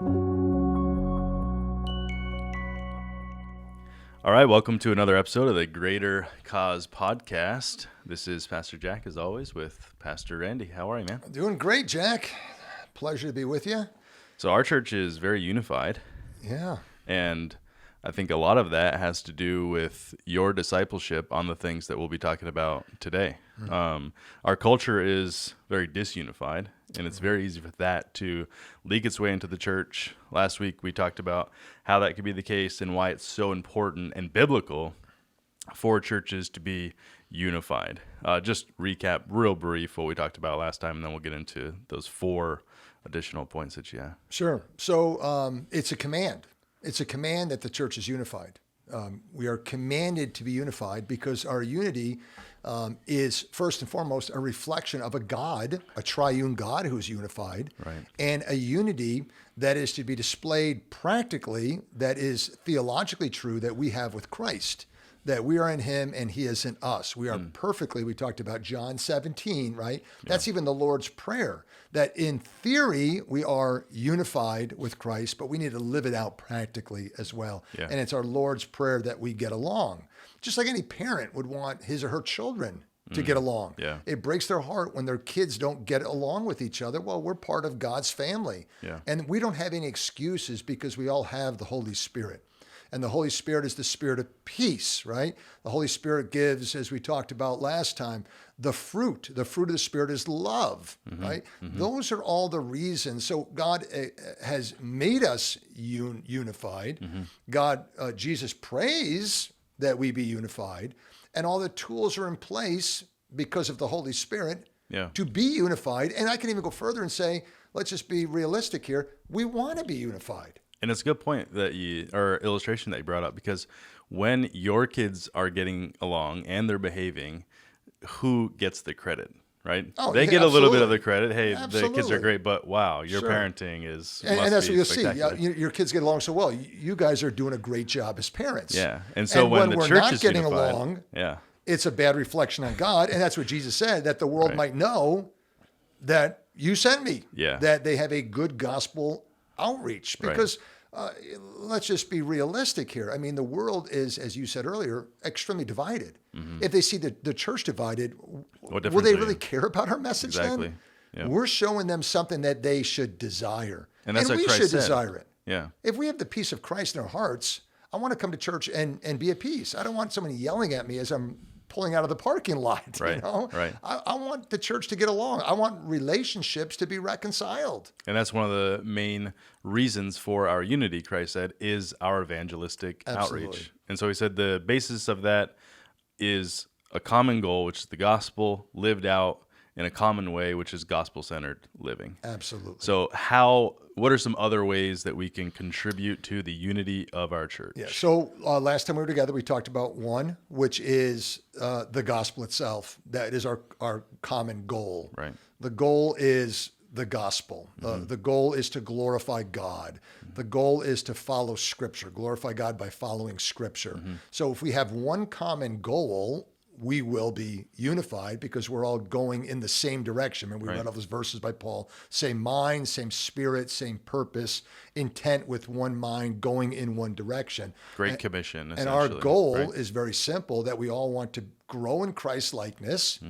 All right, welcome to another episode of the Greater Cause Podcast. This is Pastor Jack, as always, with Pastor Randy. How are you, man? Doing great, Jack. Pleasure to be with you. So our church is very unified, Yeah. and I think a lot of that has to do with your discipleship on the things that we'll be talking about today. Our culture is very disunified, and it's very easy for that to leak its way into the church. Last week, we talked about how that could be the case and why it's so important and biblical for churches to be unified. Just recap real brief what we talked about last time, and then we'll get into those 4 additional points that you have. Sure. So it's a command. It's a command that the church is unified. We are commanded to be unified because our unity is first and foremost a reflection of a God, a triune God who is unified, Right. and a unity that is to be displayed practically, that is theologically true, that we have with Christ, that we are in him and he is in us. We are perfectly, we talked about John 17, right? That's even the Lord's Prayer, that in theory we are unified with Christ, but we need to live it out practically as well. Yeah. And it's our Lord's Prayer that we get along. Just like any parent would want his or her children to get along. Yeah. It breaks their heart when their kids don't get along with each other. Well, we're part of God's family. Yeah. And we don't have any excuses because we all have the Holy Spirit. And the Holy Spirit is the spirit of peace, right? The Holy Spirit gives, as we talked about last time, the fruit. The fruit of the Spirit is love, right? Those are all the reasons. So God has made us unified. God, Jesus prays that we be unified. And all the tools are in place because of the Holy Spirit Yeah. to be unified. And I can even go further and say, let's just be realistic here. We want to be unified. And it's a good point that or illustration that you brought up, because when your kids are getting along and they're behaving, who gets the credit, right? Oh, they yeah, get a little bit of absolutely. the credit. Hey, the kids are Absolutely. great, but wow, your Sure. parenting is And must that's be what you'll see. spectacular. Your kids get along so well. You guys are doing a great job as parents. Yeah. And so And when when the we're church not is getting unified, along, yeah, it's a bad reflection on God. And that's what Jesus said, that the world Right. might know that you sent me. Yeah. That they have a good gospel outreach. Right. Because let's just be realistic here. I mean, the world is, as you said earlier, extremely divided. If they see the church divided, will difference they are really you? care about our message Exactly. then? Yeah. We're showing them something that they should desire. And that's what we Christ should said. desire it. Yeah. If we have the peace of Christ in our hearts, I want to come to church and be at peace. I don't want somebody yelling at me as I'm pulling out of the parking lot. Right, You know? right. I want the church to get along. I want relationships to be reconciled. And that's one of the main reasons for our unity, Christ said, is our evangelistic Absolutely. outreach. And so he said the basis of that is a common goal, which is the gospel lived out in a common way, which is gospel-centered living. Absolutely. So what are some other ways that we can contribute to the unity of our church? Yeah. So last time we were together, we talked about one, which is the gospel itself. That is our common goal. Right. The goal is the gospel. The goal is to glorify God. The goal is to follow Scripture, glorify God by following Scripture. So if we have one common goal, we will be unified because we're all going in the same direction. And we read all those verses by Paul, same mind, same spirit, same purpose, intent with one mind, going in one direction. Great Commission, And our essentially, goal right? is very simple, that we all want to grow in Christ likeness,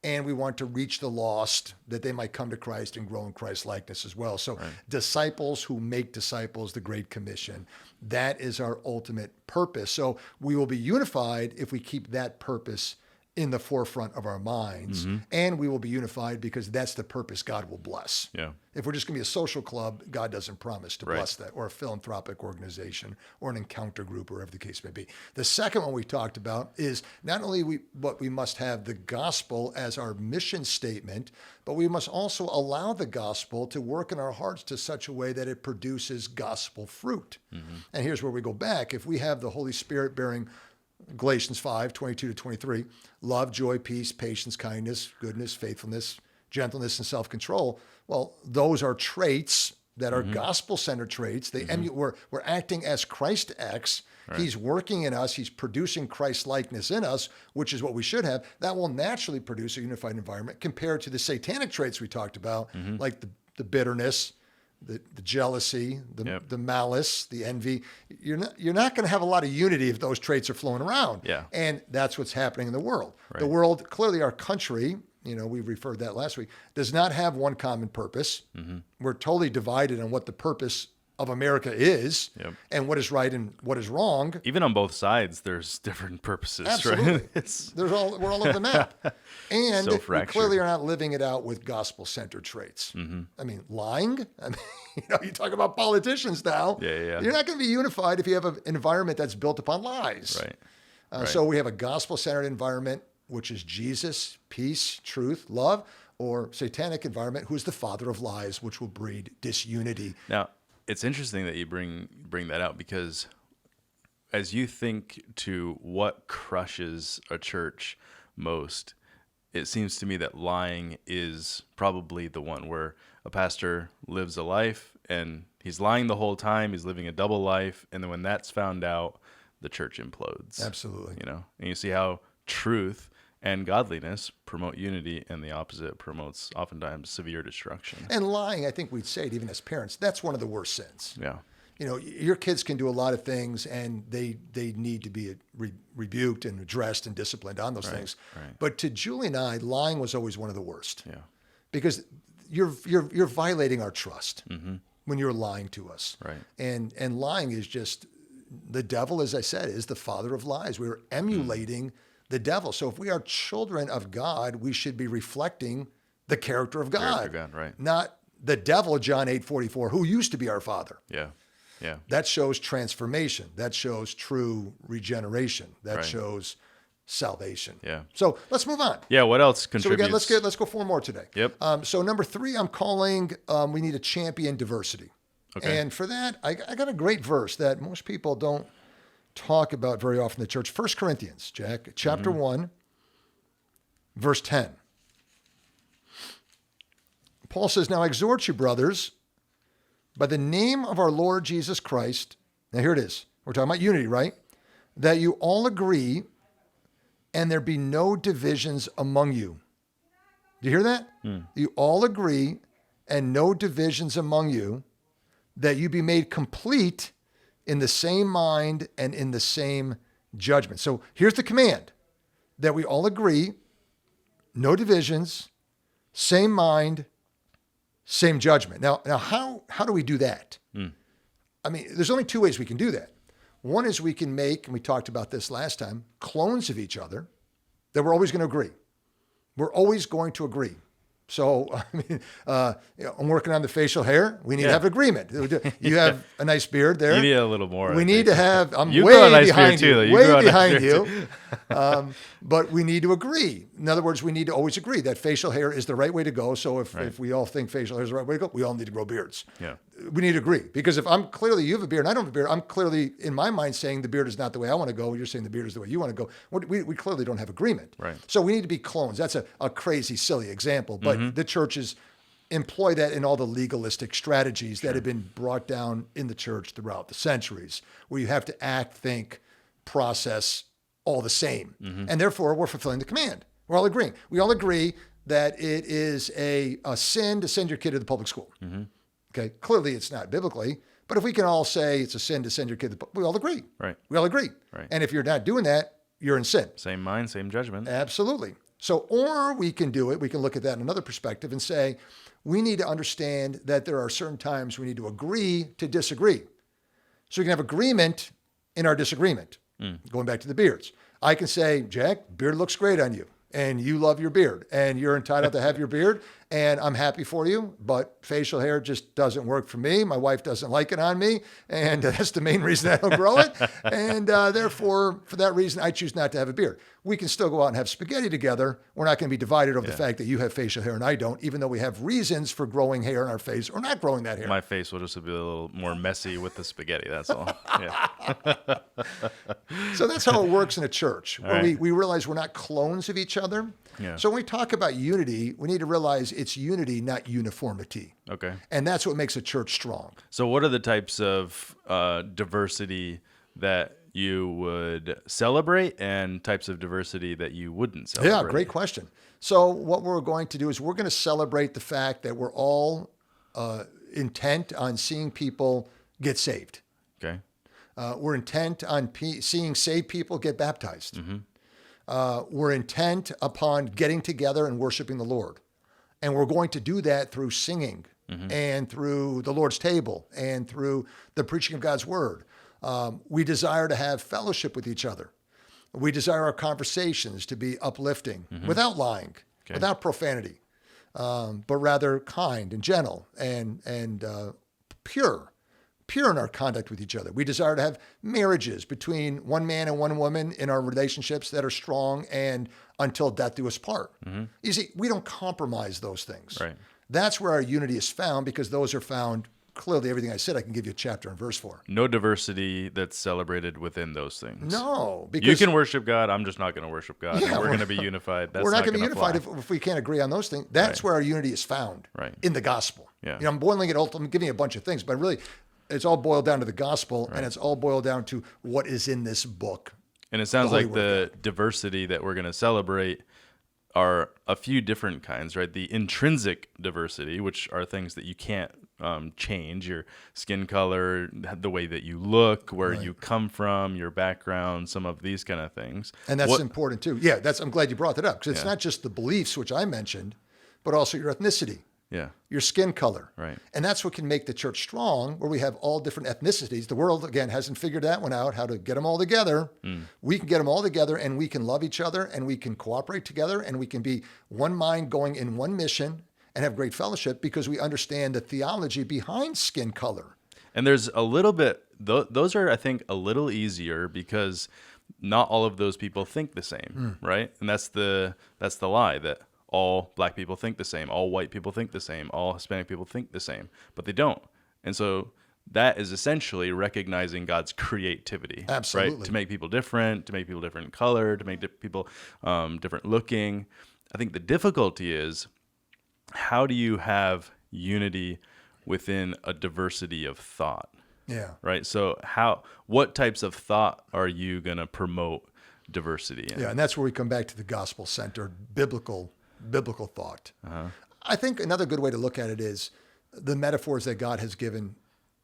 and we want to reach the lost that they might come to Christ and grow in Christ likeness as well. So disciples who make disciples, the Great Commission, that is our ultimate purpose. So we will be unified if we keep that purpose in the forefront of our minds, and we will be unified because that's the purpose God will bless. Yeah. If we're just going to be a social club, God doesn't promise to Right. bless that, or a philanthropic organization, or an encounter group, or whatever the case may be. The second one we talked about is not only we must have the gospel as our mission statement, but we must also allow the gospel to work in our hearts to such a way that it produces gospel fruit. And here's where we go back. If we have the Holy Spirit bearing Galatians 5:22-23, love, joy, peace, patience, kindness, goodness, faithfulness, gentleness, and self-control. Well, those are traits that are gospel-centered traits. They we're acting as Christ acts. Right. He's working in us. He's producing Christ-likeness in us, which is what we should have. That will naturally produce a unified environment compared to the satanic traits we talked about, like the bitterness, the jealousy, Yep. the malice, the envy. You're not going to have a lot of unity if those traits are flowing around. Yeah. And that's what's happening in the world. Right. The world, clearly our country, we referred that last week, does not have one common purpose. Mm-hmm. We're totally divided on what the purpose of America is Yep. and what is right and what is wrong. Even on both sides, there's different purposes, Absolutely. right? It's We're all over the map. And So we fractured. clearly are not living it out with gospel-centered traits. Mm-hmm. I mean, lying. I mean, you talk about politicians now. Yeah. You're not going to be unified if you have an environment that's built upon lies. right. Right. So we have a gospel-centered environment, which is Jesus, peace, truth, love, or satanic environment, who is the father of lies, which will breed disunity. Now, it's interesting that you bring that out, because as you think to what crushes a church most, it seems to me that lying is probably the one where a pastor lives a life and he's lying the whole time. He's living a double life. And then when that's found out, the church implodes. Absolutely. And you see how truth and godliness promote unity, and the opposite promotes oftentimes severe destruction. And lying, I think we'd say it even as parents, that's one of the worst sins. Yeah. Your kids can do a lot of things, and they need to be rebuked and addressed and disciplined on those things. Right. But to Julie and I, lying was always one of the worst. Yeah. Because you're violating our trust when you're lying to us. Right. And lying is just, the devil, as I said, is the father of lies. We're emulating the devil. So if we are children of God, we should be reflecting the character of God. Character of God, right. Not the devil, John 8:44, who used to be our father. Yeah. Yeah. That shows transformation. That shows true regeneration. That Right. shows salvation. Yeah. So let's move on. Yeah. What else So contributes? let's go 4 more today. Yep. So number 3, I'm calling we need to champion diversity. Okay. And for that, I got a great verse that most people don't talk about very often in the church. 1 Corinthians, Jack, chapter 1, verse 10. Paul says, "Now I exhort you, brothers, by the name of our Lord Jesus Christ." Now here it is. We're talking about unity, right? "That you all agree and there be no divisions among you." Do you hear that? You all agree and no divisions among you, that you be made complete in the same mind and in the same judgment. So here's the command, that we all agree, no divisions, same mind, same judgment. Now how do we do that? I mean, there's only 2 ways we can do that. One is we can make, and we talked about this last time, clones of each other that we're always going to agree. We're always going to agree. So, I mean, I'm working on the facial hair. We need to have agreement. You have a nice beard there. You need a little more. We need to have, I'm You grow a way nice behind beard too, you, though. You way grow a nice behind beard you. But we need to agree. In other words, we need to always agree that facial hair is the right way to go. So if we all think facial hair is the right way to go, we all need to grow beards. Yeah. We need to agree. Because if I'm clearly, you have a beard and I don't have a beard, I'm clearly, in my mind, saying the beard is not the way I want to go. You're saying the beard is the way you want to go. We clearly don't have agreement. Right. So we need to be clones. That's a crazy, silly example. But the churches employ that in all the legalistic strategies that have been brought down in the church throughout the centuries, where you have to act, think, process all the same. And therefore, we're fulfilling the command. We're all agreeing. We all agree that it is a sin to send your kid to the public school. Okay, clearly it's not biblically, but if we can all say it's a sin to send your kid, we all agree. Right. We all agree. Right. And if you're not doing that, you're in sin. Same mind, same judgment. Absolutely. So, or we can do it, we can look at that in another perspective and say, we need to understand that there are certain times we need to agree to disagree. So we can have agreement in our disagreement. Going back to the beards. I can say, Jack, beard looks great on you, and you love your beard, and you're entitled to have your beard, and I'm happy for you, but facial hair just doesn't work for me. My wife doesn't like it on me, and that's the main reason I don't grow it. And therefore, for that reason, I choose not to have a beard. We can still go out and have spaghetti together. We're not going to be divided over the fact that you have facial hair and I don't, even though we have reasons for growing hair in our face or not growing that hair. My face will just be a little more messy with the spaghetti. That's all. Yeah. So that's how it works in a church, where right. we realize we're not clones of each other. Yeah. So when we talk about unity, we need to realize it's unity, not uniformity. Okay. And that's what makes a church strong. So, what are the types of diversity that you would celebrate, and types of diversity that you wouldn't celebrate? Yeah, great question. So what we're going to do is we're going to celebrate the fact that we're all intent on seeing people get saved. Okay. We're intent on seeing saved people get baptized. We're intent upon getting together and worshiping the Lord. And we're going to do that through singing and through the Lord's table and through the preaching of God's word. We desire to have fellowship with each other. We desire our conversations to be uplifting without lying, without profanity, but rather kind and gentle and pure in our conduct with each other. We desire to have marriages between one man and one woman in our relationships that are strong and until death do us part. You see, we don't compromise those things. Right. That's where our unity is found, because those are found clearly. Everything I said, I can give you a chapter and verse for. No diversity that's celebrated within those things. No, because You can worship God. I'm just not going to worship God. Yeah, We're going to be unified. That's we're not going to be gonna unified fly. if we can't agree on those things. That's where our unity is found, Right. in the gospel. Yeah. I'm boiling it I'm giving you a bunch of things, but really, it's all boiled down to the gospel, and it's all boiled down to what is in this book. And it sounds Holy like Word the diversity that we're going to celebrate are a few different kinds, right? The intrinsic diversity, which are things that you can't change: your skin color, the way that you look, where you come from, your background, some of these kind of things. And that's important too. Yeah, I'm glad you brought that up, because it's Yeah. not just the beliefs, which I mentioned, but also your ethnicity, Yeah. your skin color. Right. And that's what can make the church strong, where we have all different ethnicities. The world, again, hasn't figured that one out, how to get them all together. We can get them all together, and we can love each other, and we can cooperate together, and we can be one mind going in one mission and have great fellowship, because we understand the theology behind skin color. And there's a little bit, those are, I think, a little easier because not all of those people think the same, right? And that's the lie, that all black people think the same, all white people think the same, all Hispanic people think the same, but they don't. And so that is essentially recognizing God's creativity, Absolutely. right? To make people different in color, to make people different looking. I think the difficulty is, how do you have unity within a diversity of thought? Yeah. Right. So what types of thought are you going to promote diversity in? Yeah, and that's where we come back to the gospel-centered biblical thought. I think another good way to look at it is the metaphors that God has given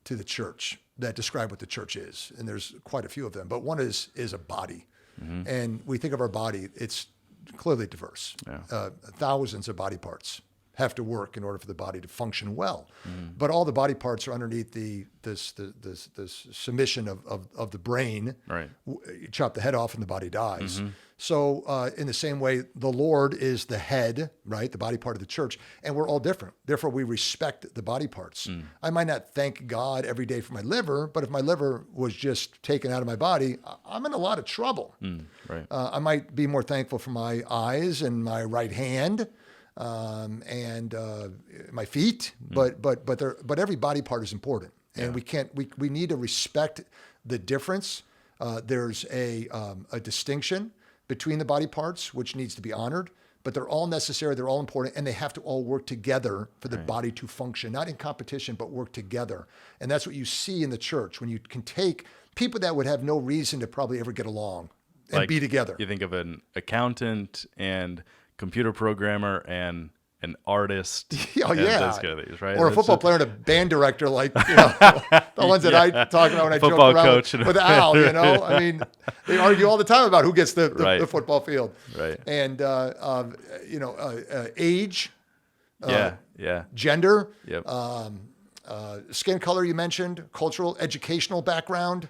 to the church that describe what the church is, and there's quite a few of them. But one is a body, and we think of our body; it's clearly diverse. Yeah. Thousands of body parts have to work in order for the body to function well. But all the body parts are underneath this submission of the brain. Right. You chop the head off and the body dies. So in the same way, the Lord is the head, right? The body part of the church, and we're all different. Therefore, we respect the body parts. I might not thank God every day for my liver, but if my liver was just taken out of my body, I'm in a lot of trouble. Right. I might be more thankful for my eyes and my right hand, and my feet, but every body part is important, and we need to respect the difference. There's a distinction between the body parts, which needs to be honored, but they're all necessary, they're all important, and they have to all work together for the body to function, not in competition, but work together. And that's what you see in the church, when you can take people that would have no reason to probably ever get along and be together. You think of an accountant and computer programmer and an artist. Oh, and yeah. those kind of things, right? Or a That's football player and a band director, like, the ones that I talk about when I joke Football around coach with Al, I mean, they argue all the time about who gets the Right. football field. Right. And, age, yeah. gender, Yep. skin color you mentioned, cultural, educational background,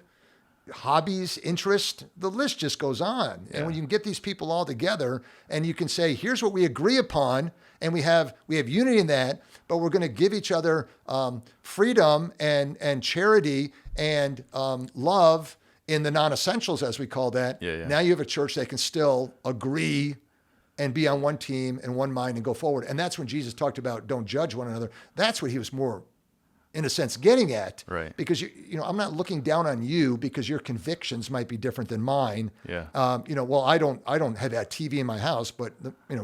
hobbies, interest, the list just goes on. And when you can get these people all together and you can say, here's what we agree upon, and we have unity in that, but we're going to give each other freedom and charity and love in the non-essentials, as we call that. Yeah. Now you have a church that can still agree and be on one team and one mind and go forward. And that's when Jesus talked about don't judge one another. That's what he was more, in a sense, getting at. Right. Because I'm not looking down on you because your convictions might be different than mine. Yeah. Well, I don't have that TV in my house, but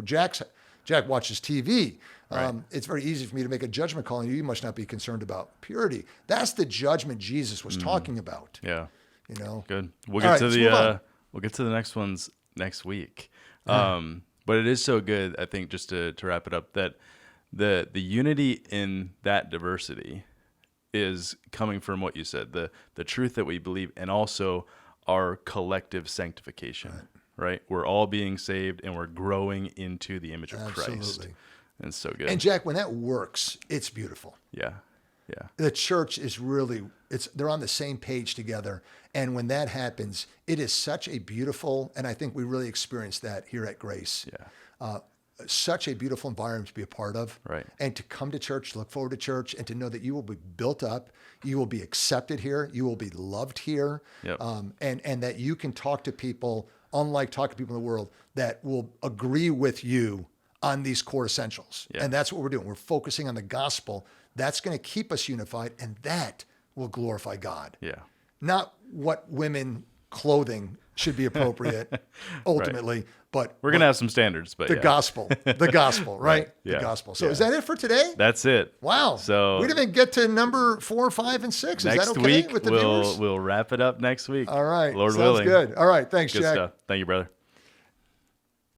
Jack watches TV. Right. It's very easy for me to make a judgment call on you. You must not be concerned about purity. That's the judgment Jesus was talking about. Yeah. Good. We'll All get right, we'll get to the next ones next week. But it is so good, I think, just to wrap it up, that the unity in that diversity is coming from what you said, the truth that we believe, and also our collective sanctification, right? We're all being saved and we're growing into the image of Christ. Absolutely. And it's so good. And Jack, when that works, it's beautiful. Yeah. Yeah. The church is really, they're on the same page together. And when that happens, it is such a beautiful, and I think we really experienced that here at Grace. Yeah. Such a beautiful environment to be a part of. Right. And to come to church, look forward to church, and to know that you will be built up, you will be accepted here, you will be loved here, Yep. and that you can talk to people, unlike talking to people in the world, that will agree with you on these core essentials. Yeah. And that's what we're doing. We're focusing on the gospel. That's going to keep us unified, and that will glorify God. Yeah. Not what women clothing should be appropriate ultimately, but We're going to have some standards, but the yeah. gospel, right? Yeah. The gospel. So Yeah. is that it for today? That's it. Wow. So we didn't even get to number 4, 5, and 6. Is next that okay week with the viewers? we'll wrap it up next week. All right. Lord Sounds willing. good. All right. Thanks, Good Jack. stuff. Thank you, brother.